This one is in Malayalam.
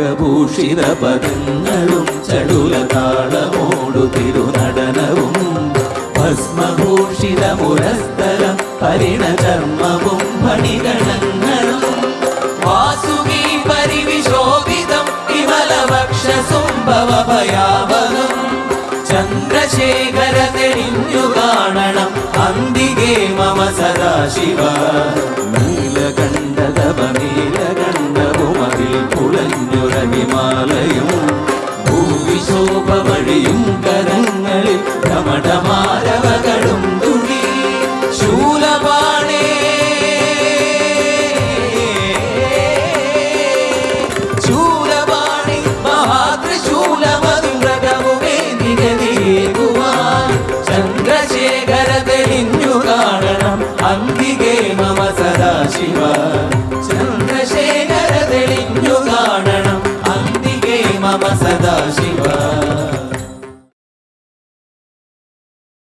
നാഗഭൂഷിത പദങ്ങളും ചടുലതാളമോടു തിരുനടനവും ഭസ്മഭൂഷിത മുരസ്ഥലം ഹരിണചർമ്മവും മണിഗണങ്ങളും വാസുകി പരിവിശോഭിതം വിമലവക്ഷസുംഭവഭയാവകം ചന്ദ്രശേഖര തെളിഞ്ഞു കാണണം അന്തികേ മമ സദാശിവ നീലകണ്ഠതപനീലകണ്ഠവുമതിൽ കുളഞ്ഞുര ഹിമാലയം ഭൂവിശോഭ വഴിയും കരങ്ങളിൽ കമടമാരവകളും തുണി ശൂലപാണേ ശൂലപാണി മഹാത്രിശൂലമതുമൃഗവുമേ നിഗതിയേകുവാൻ ചന്ദ്രശേഖര തെളിഞ്ഞു കാണണം അന്തികേ മമ സദാശിവ ചന്ദ്രശേഖര തെളിഞ്ഞു കാണണം അന്തികേ മമ സദാശിവ